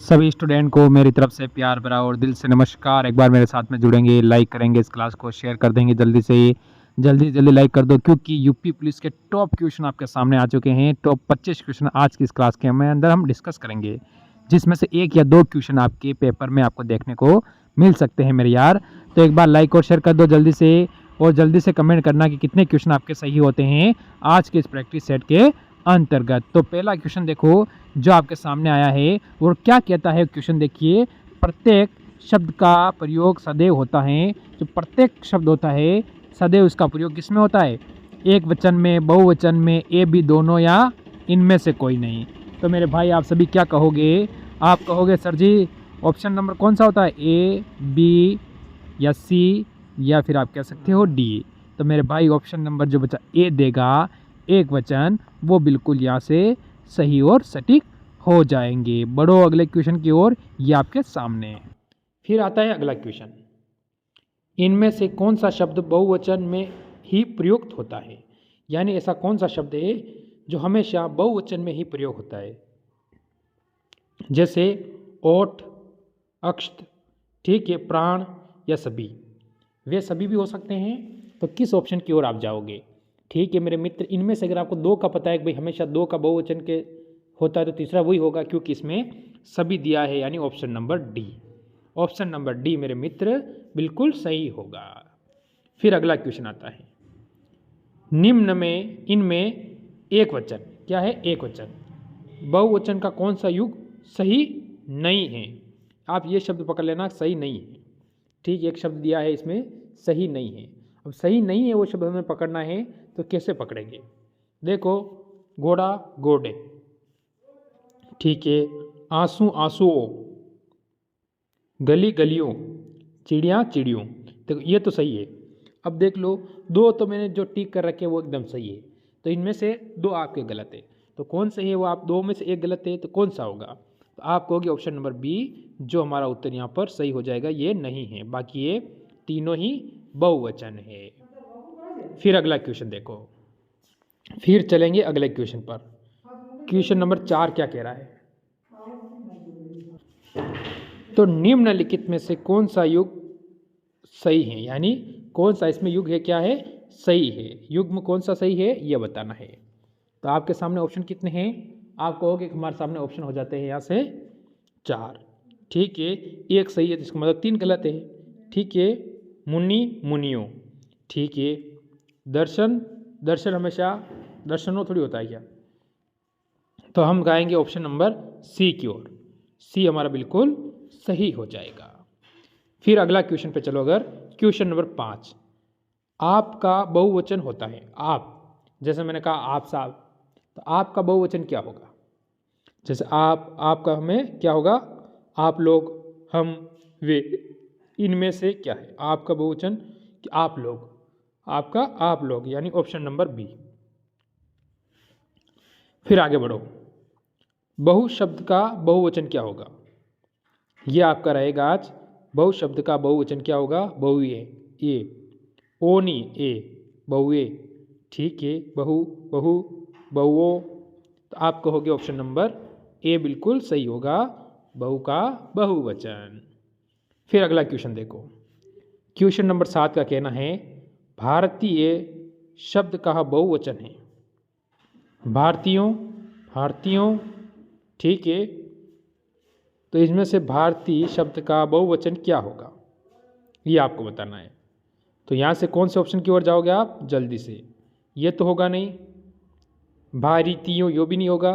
सभी स्टूडेंट को मेरी तरफ से प्यार भरा और दिल से नमस्कार। एक बार मेरे साथ में जुड़ेंगे, लाइक करेंगे, इस क्लास को शेयर कर देंगे जल्दी से जल्दी लाइक कर दो, क्योंकि यूपी पुलिस के टॉप क्वेश्चन आपके सामने आ चुके हैं। टॉप 25 क्वेश्चन आज की इस क्लास के में अंदर हम डिस्कस करेंगे, जिसमें से एक या दो क्वेश्चन आपके पेपर में आपको देखने को मिल सकते हैं मेरे यार। तो एक बार लाइक और शेयर कर दो जल्दी से, और जल्दी से कमेंट करना कि कितने क्वेश्चन आपके सही होते हैं आज के इस प्रैक्टिस सेट के अंतर्गत। तो पहला क्वेश्चन देखो जो आपके सामने आया है, और क्या कहता है क्वेश्चन देखिए। प्रत्येक शब्द का प्रयोग सदैव होता है। जो प्रत्येक शब्द होता है सदैव उसका प्रयोग किसमें होता है? एक वचन में, बहुवचन में, ए बी दोनों, या इनमें से कोई नहीं। तो मेरे भाई आप सभी क्या कहोगे? आप कहोगे सर जी ऑप्शन नंबर कौन सा होता है, ए बी या सी, या फिर आप कह सकते हो डी। तो मेरे भाई ऑप्शन नंबर जो बचा ए देगा, एक वचन, वो बिल्कुल यहाँ से सही और सटीक हो जाएंगे। बढ़ो अगले क्वेश्चन की ओर, ये आपके सामने है। फिर आता है अगला क्वेश्चन, इनमें से कौन सा शब्द बहुवचन में ही प्रयुक्त होता है? यानी ऐसा कौन सा शब्द है जो हमेशा बहुवचन में ही प्रयोग होता है? जैसे ओठ, अक्षत, ठीक है, प्राण या सभी। वे सभी भी हो सकते हैं। तो किस ऑप्शन की ओर आप जाओगे? ठीक है मेरे मित्र, इनमें से अगर आपको दो का पता है कि भाई हमेशा दो का बहुवचन के होता है, तो तीसरा वही होगा, क्योंकि इसमें सभी दिया है, यानी option number D. Option number D मेरे मित्र बिल्कुल सही होगा। फिर अगला क्वेश्चन आता है, निम्न में इनमें एक वचन, क्या है? एक वचन बहुवचन का कौन सा युग सही नहीं है? आप ये शब्द पकड़ लेना, सही नहीं है। ठीक, एक शब्द दिया है इसमें सही नहीं है। अब सही नहीं है वो शब्द हमें पकड़ना है, तो कैसे पकड़ेंगे? देखो, घोड़ा घोड़े, ठीक है, आंसू आंसुओं, गली गलियों, चिड़िया चिड़ियों। देखो ये तो सही है। अब देख लो, दो तो मैंने जो टिक कर रखे वो एकदम सही है, तो इनमें से दो आपके गलत है। तो कौन सही है वो? आप दो में से एक गलत है, तो कौन सा होगा? तो आप कहोगे ऑप्शन नंबर बी, जो हमारा उत्तर यहाँ पर सही हो जाएगा, ये नहीं है। बाकी ये तीनों ही बहुवचन है। फिर अगला क्वेश्चन देखो, फिर चलेंगे अगले क्वेश्चन पर। क्वेश्चन नंबर 4 क्या कह रहा है? तो निम्नलिखित में से कौन सा युग सही है? यानी कौन सा इसमें युग है, क्या है? सही है। युग्म कौन सा सही है ये बताना है। तो आपके सामने ऑप्शन कितने हैं? आप कहोगे कि हमारे सामने ऑप्शन हो जाते हैं यहाँ से 4। ठीक है, एक सही है, तो इसका मतलब 3 गलत है। ठीक है, मुनि मुनियों, ठीक है, दर्शन दर्शन हमेशा दर्शनों थोड़ी होता है क्या? तो हम गाएंगे ऑप्शन नंबर सी की ओर। सी हमारा बिल्कुल सही हो जाएगा। फिर अगला क्वेश्चन पे चलो, अगर क्वेश्चन नंबर 5, आपका बहुवचन होता है आप, जैसे मैंने कहा आप साहब, तो आपका बहुवचन क्या होगा? जैसे आपका हमें क्या होगा? आप लोग, हम, वे, इनमें से क्या है आपका बहुवचन? कि आप लोग, आपका आप लोग, यानी ऑप्शन नंबर बी। फिर आगे बढ़ो, बहु शब्द का बहुवचन क्या होगा? ये आपका रहेगा आज। बहु शब्द का बहुवचन क्या होगा? बहुए, ए, ओनी, ए, बहुए, ठीक है, बहु बहु बहुओं। तो आप कहोगे ऑप्शन नंबर ए बिल्कुल सही होगा, बहु का बहुवचन। फिर अगला क्वेश्चन देखो, क्वेश्चन नंबर 7 का कहना है, भारतीय शब्द का बहुवचन है। भारतीयों, भारतीयों, ठीक है, तो इसमें से भारतीय शब्द का बहुवचन क्या होगा ये आपको बताना है। तो यहाँ से कौन से ऑप्शन की ओर जाओगे आप? जल्दी से। ये तो होगा नहीं, भारतीयों यो भी नहीं होगा।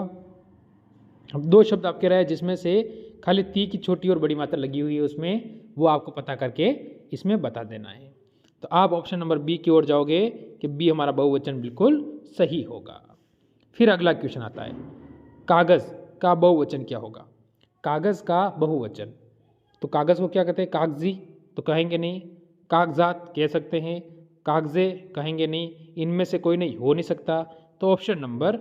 अब दो शब्द आपके रहे जिसमें से खाली ती की छोटी और बड़ी मात्रा लगी हुई है उसमें, वो आपको पता करके इसमें बता देना है। तो आप ऑप्शन नंबर बी की ओर जाओगे कि बी हमारा बहुवचन बिल्कुल सही होगा। फिर अगला क्वेश्चन आता है, कागज़ का बहुवचन क्या होगा? कागज़ का बहुवचन, तो कागज़ को क्या कहते हैं? कागजी तो कहेंगे नहीं, कागजात कह सकते हैं, कागज़े कहेंगे नहीं, इनमें से कोई नहीं हो नहीं सकता। तो ऑप्शन नंबर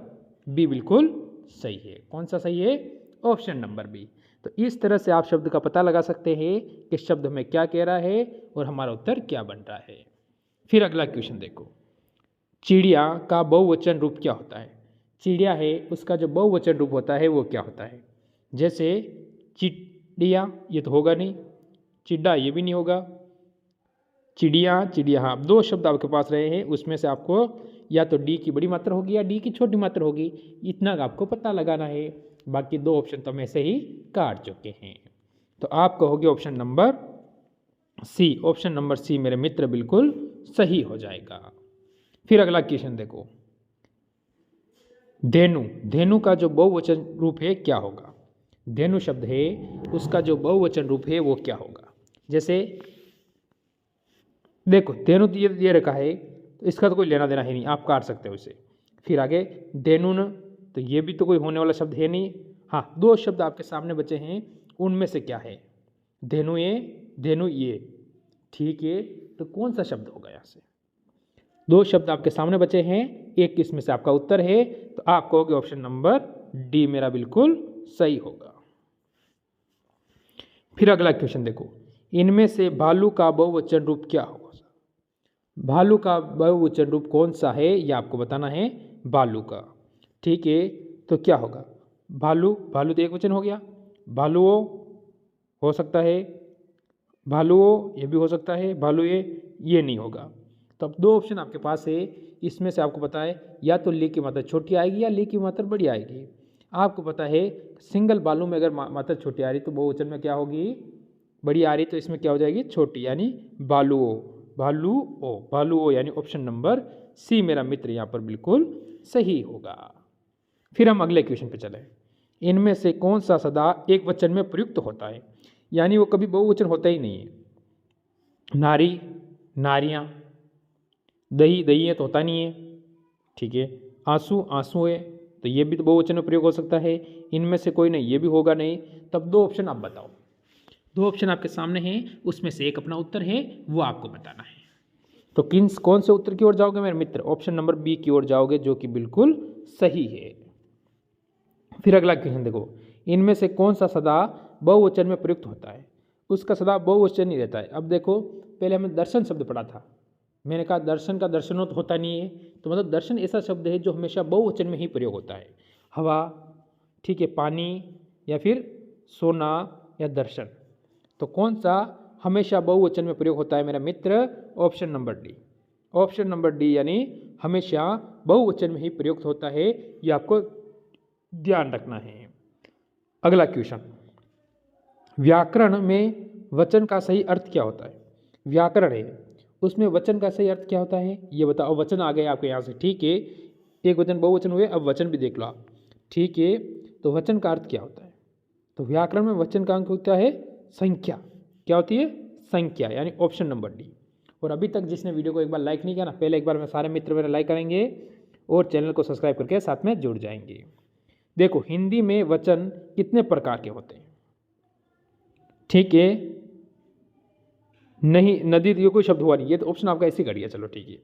बी बिल्कुल सही है। कौन सा सही है? Option number B. तो इस तरह से आप शब्द का पता लगा सकते हैं कि शब्द हमें क्या कह रहा है और हमारा उत्तर क्या बन रहा है। फिर अगला क्वेश्चन देखो, चिड़िया का बहुवचन रूप क्या होता है? चिड़िया है, उसका जो बहुवचन रूप होता है वो क्या होता है? जैसे चिड़िया ये तो होगा नहीं, चिड्डा ये भी नहीं होगा, चिड़िया चिड़िया, हाँ 2 शब्द आपके पास रहे हैं, उसमें से आपको या तो डी की बड़ी मात्रा होगी या डी की छोटी मात्रा होगी, इतना आपको पता लगाना है। बाकी 2 ऑप्शन तो हम ऐसे ही काट चुके हैं। तो आप कहोगे option number C, option number C मेरे मित्र बिल्कुल सही हो जाएगा। फिर अगला क्वेश्चन देखो, धेनु, धेनु का जो बहुवचन रूप है क्या होगा? धेनु शब्द है उसका जो बहुवचन रूप है वो क्या होगा? जैसे देखो धेनु तो ये रखा है तो इसका तो कोई लेना देना है नहीं, आप काट सकते हो इसे। फिर आगे धेनुन, तो ये भी तो कोई होने वाला शब्द है नहीं। हाँ 2 शब्द आपके सामने बचे हैं, उनमें से क्या है? धेनु ये, ठीक है, तो कौन सा शब्द होगा यहाँ से? 2 शब्द आपके सामने बचे हैं, एक इसमें से आपका उत्तर है, तो आप कहोगे ऑप्शन नंबर डी मेरा बिल्कुल सही होगा। फिर अगला क्वेश्चन देखो, इनमें से भालू का बहुवचन रूप क्या होगा? भालू का बहुवचन रूप कौन सा है यह आपको बताना है, भालू का, ठीक है, तो क्या होगा? भालू, भालू तो एक वचन हो गया, भालुओं हो सकता है, भालुओं ये भी हो सकता है, भालू ये नहीं होगा। तो अब 2 ऑप्शन आपके पास है, इसमें से आपको पता है या तो ली की मात्रा छोटी आएगी या ली की मात्रा बड़ी आएगी। आपको पता है सिंगल भालू में अगर मात्रा छोटी आ रही तो बहुवचन में क्या होगी? बड़ी आ रही, तो इसमें क्या हो जाएगी? छोटी, यानी भालुओं, भालुओं यानी ऑप्शन नंबर सी मेरा मित्र यहाँ पर बिल्कुल सही होगा। फिर हम अगले क्वेश्चन पे चलें, इनमें से कौन सा सदा एक वचन में प्रयुक्त होता है? यानी वो कभी बहुवचन होता ही नहीं है। नारी, नारियाँ, दही, दही है तो होता नहीं है, ठीक है, आंसू, आंसू है तो ये भी तो बहुवचन में प्रयोग हो सकता है। इनमें से कोई नहीं, ये भी होगा नहीं। तब 2 ऑप्शन आप बताओ, 2 ऑप्शन आपके सामने हैं, उसमें से एक अपना उत्तर है, वो आपको बताना है। तो कौन से उत्तर की ओर जाओगे मेरे मित्र? ऑप्शन नंबर बी की ओर जाओगे, जो कि बिल्कुल सही है। फिर अगला क्वेश्चन देखो, इनमें से कौन सा सदा बहुवचन में प्रयुक्त होता है? उसका सदा बहुवचन ही रहता है। अब देखो, पहले हमने दर्शन शब्द पढ़ा था, मैंने कहा दर्शन का दर्शनों तो होता नहीं है, तो मतलब दर्शन ऐसा शब्द है जो हमेशा बहुवचन में ही प्रयोग होता है। हवा, ठीक है, पानी, या फिर सोना, या दर्शन, तो कौन सा हमेशा बहुवचन में प्रयोग होता है मेरा मित्र? Option number D, option number D यानी हमेशा बहुवचन में ही प्रयुक्त होता है, ये आपको ध्यान रखना है। अगला क्वेश्चन, व्याकरण में वचन का सही अर्थ क्या होता है? व्याकरण है उसमें वचन का सही अर्थ क्या होता है ये बताओ। वचन आ गए आपके यहाँ से, ठीक है, एक वचन बहुवचन हुए, अब वचन भी देख लो आप, ठीक है, तो वचन का अर्थ क्या होता है? तो व्याकरण में वचन का अंक होता है संख्या, क्या होती है? संख्या, यानी ऑप्शन नंबर डी। और अभी तक जिसने वीडियो को एक बार लाइक नहीं किया ना, पहले एक बार में सारे मित्र मेरा लाइक करेंगे और चैनल को सब्सक्राइब करके साथ में जुड़ जाएंगे। देखो हिंदी में वचन कितने प्रकार के होते हैं? ठीक है, नहीं, नदी ये कोई शब्द हुआ नहीं, ये तो ऑप्शन आपका ऐसे कर दिया, चलो ठीक है,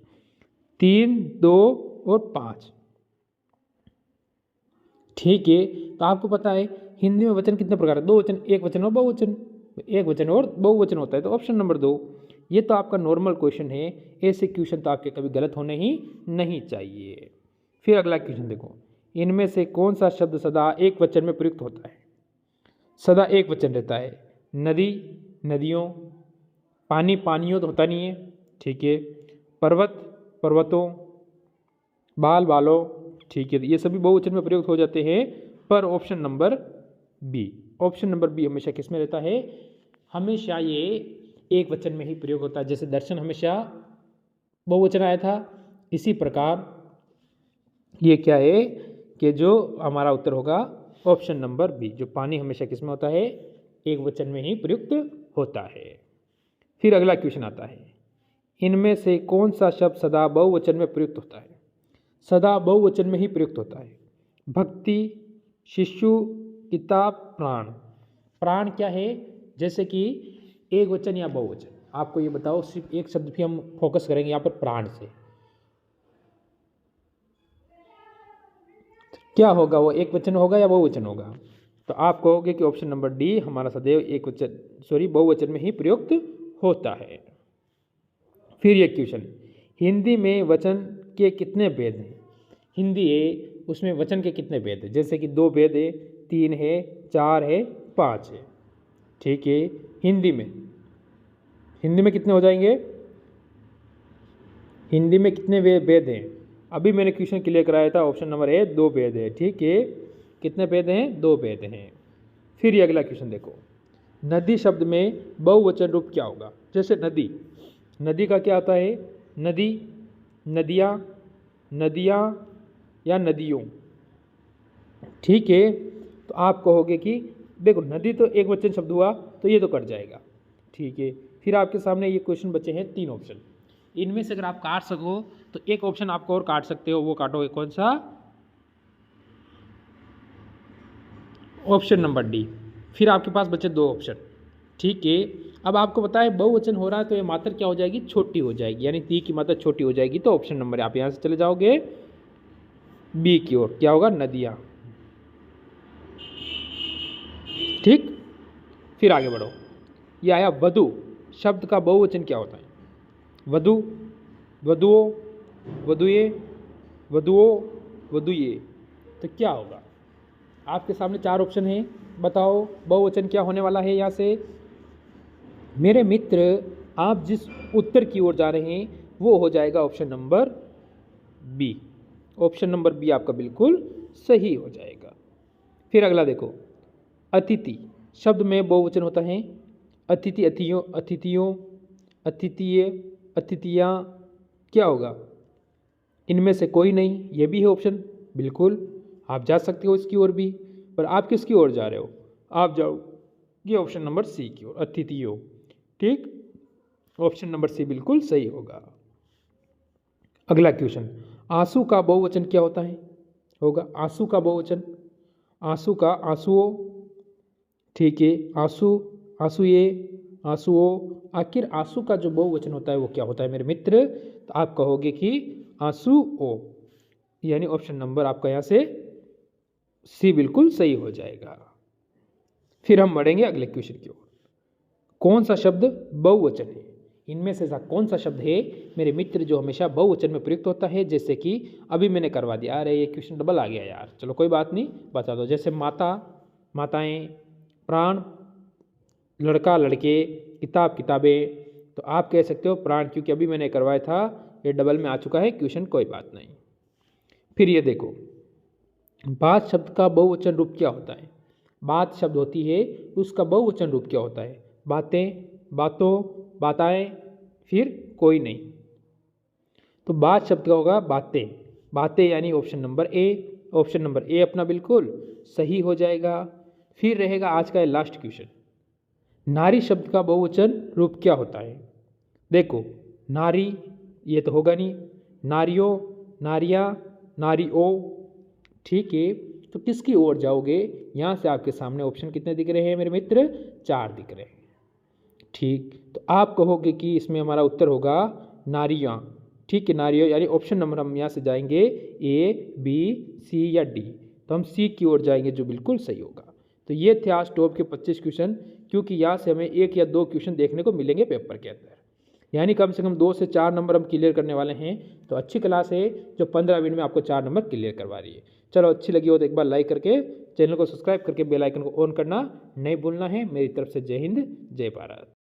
3, 2 और 5, ठीक है। तो आपको पता है हिंदी में वचन कितने प्रकार है? 2 वचन, एक वचन और बहुवचन, एक वचन और बहुवचन होता है, तो ऑप्शन नंबर 2। ये तो आपका नॉर्मल क्वेश्चन है, ऐसे क्वेश्चन तो आपके कभी गलत होने ही नहीं चाहिए। फिर अगला क्वेश्चन देखो, इनमें से कौन सा शब्द सदा एक वचन में प्रयुक्त होता है? सदा एक वचन रहता है। नदी, नदियों, पानी, पानियों तो होता नहीं है, ठीक है, पर्वत, पर्वतों, बाल, बालों, ठीक है, ये सभी बहुवचन में प्रयुक्त हो जाते हैं। पर option number B, option number B हमेशा किस में रहता है? हमेशा ये एक वचन में ही प्रयोग होता है। जैसे दर्शन हमेशा बहुवचन आया था, इसी प्रकार ये क्या है कि जो हमारा उत्तर होगा ऑप्शन नंबर बी, जो पानी हमेशा किस में होता है? एक वचन में ही प्रयुक्त होता है। फिर अगला क्वेश्चन आता है, इनमें से कौन सा शब्द सदा बहुवचन में प्रयुक्त होता है? सदा बहुवचन में ही प्रयुक्त होता है। भक्ति, शिशु, किताब, प्राण। प्राण क्या है? जैसे कि एक वचन या बहुवचन, आपको ये बताओ, सिर्फ एक शब्द भी हम फोकस करेंगे यहाँ पर प्राण से, क्या होगा? वो एक वचन होगा या बहुवचन होगा? तो आप कहोगे कि ऑप्शन नंबर डी हमारा सदैव एक वचन, बहुवचन में ही प्रयुक्त होता है। फिर ये क्वेश्चन, हिंदी में वचन के कितने भेद हैं? हिंदी है उसमें वचन के कितने भेद हैं? जैसे कि 2 भेद है, 3 है, 4 है, 5 है। ठीक है, हिंदी में कितने हो जाएंगे? हिंदी में कितने वेद हैं? अभी मैंने क्वेश्चन क्लियर कराया था, ऑप्शन नंबर ए 2 वेद है। ठीक है, कितने वेद हैं? 2 वेद हैं। फिर ये अगला क्वेश्चन देखो, नदी शब्द में बहुवचन रूप क्या होगा? जैसे नदी का क्या होता है? नदी, नदियाँ, नदियाँ या नदियों। ठीक है, तो आप कहोगे कि देखो नदी तो एक वचन शब्द हुआ तो ये तो कट जाएगा। ठीक है, फिर आपके सामने ये क्वेश्चन बचे हैं 3 ऑप्शन। इनमें से अगर आप काट सको तो एक ऑप्शन आपको और काट सकते हो, वो काटोगे कौन सा? Option number D. फिर आपके पास बचे 2 ऑप्शन। ठीक है, अब आपको पता है बहुवचन हो रहा है तो ये मात्रा क्या हो जाएगी? छोटी हो जाएगी, यानी ती की मात्रा छोटी हो जाएगी। तो ऑप्शन नंबर आप यहाँ से चले जाओगे बी की ओर, क्या होगा? नदियाँ। ठीक, फिर आगे बढ़ो। ये आया वधु शब्द का बहुवचन क्या होता है? वधु, वधुओं, वधुए, वधुओं, वधुए। तो क्या होगा? आपके सामने 4 ऑप्शन हैं, बताओ बहुवचन क्या होने वाला है यहाँ से? मेरे मित्र, आप जिस उत्तर की ओर जा रहे हैं वो हो जाएगा option number B. Option number B आपका बिल्कुल सही हो जाएगा। फिर अगला देखो, अतिथि शब्द में बहुवचन होता है। अतिथि, अतिथियों, अतिथियों, अतिथिय, अतिथियाँ। क्या होगा? इनमें से कोई नहीं, ये भी है ऑप्शन। बिल्कुल आप जा सकते हो इसकी ओर भी, पर आप किसकी ओर जा रहे हो? आप जाओ ये ऑप्शन नंबर सी की ओर, अतिथियों। ठीक, ऑप्शन नंबर सी बिल्कुल सही होगा। अगला क्वेश्चन, आंसू का बहुवचन क्या होता है? होगा आंसू का बहुवचन, आंसू का आंसुओं। ठीक है, आंसू, आंसुए, आंसुओं। आखिर आंसू का जो बहुवचन होता है वो क्या होता है मेरे मित्र? तो आप कहोगे कि आंसुओं, यानी ऑप्शन नंबर आपका यहाँ से सी बिल्कुल सही हो जाएगा। फिर हम बढ़ेंगे अगले क्वेश्चन की ओर। कौन सा शब्द बहुवचन है? इनमें से ऐसा कौन सा शब्द है मेरे मित्र जो हमेशा बहुवचन में प्रयुक्त होता है? जैसे कि अभी मैंने करवा दिया। अरे ये क्वेश्चन डबल आ गया यार, चलो कोई बात नहीं, बता दो। जैसे माता, माताएं, प्राण, लड़का, लड़के, किताब, किताबें। तो आप कह सकते हो प्राण, क्योंकि अभी मैंने करवाया था, ये डबल में आ चुका है क्वेश्चन, कोई बात नहीं। फिर ये देखो, बात शब्द का बहुवचन रूप क्या होता है? बात शब्द होती है, उसका बहुवचन रूप क्या होता है? बातें, बातों, बाताएं, फिर कोई नहीं। तो बात शब्द का होगा बातें, बातें, यानी option number A. Option number A अपना बिल्कुल सही हो जाएगा। फिर रहेगा आज का लास्ट क्वेश्चन, नारी शब्द का बहुवचन रूप क्या होता है? देखो नारी, ये तो होगा नहीं, नारियों, नारियाँ, नारियों। ठीक है, तो किसकी ओर जाओगे? यहाँ से आपके सामने ऑप्शन कितने दिख रहे हैं मेरे मित्र? 4 दिख रहे हैं। ठीक, तो आप कहोगे कि इसमें हमारा उत्तर होगा नारियाँ। ठीक है, नारियों, यानी ऑप्शन नंबर हम यहाँ से जाएंगे ए, बी, सी या डी। तो हम सी की ओर जाएंगे जो बिल्कुल सही होगा। तो ये थे आज टॉप के 25 क्वेश्चन, क्योंकि यहाँ से हमें 1 या 2 क्वेश्चन देखने को मिलेंगे पेपर के अंदर, यानी कम से कम 2 से 4 नंबर हम क्लियर करने वाले हैं। तो अच्छी क्लास है जो 15 मिनट में आपको 4 नंबर क्लियर करवा रही है। चलो अच्छी लगी हो तो एक बार लाइक करके चैनल को सब्सक्राइब करके बेल आइकन को ऑन करना नहीं भूलना है। मेरी तरफ से जय हिंद, जय भारत।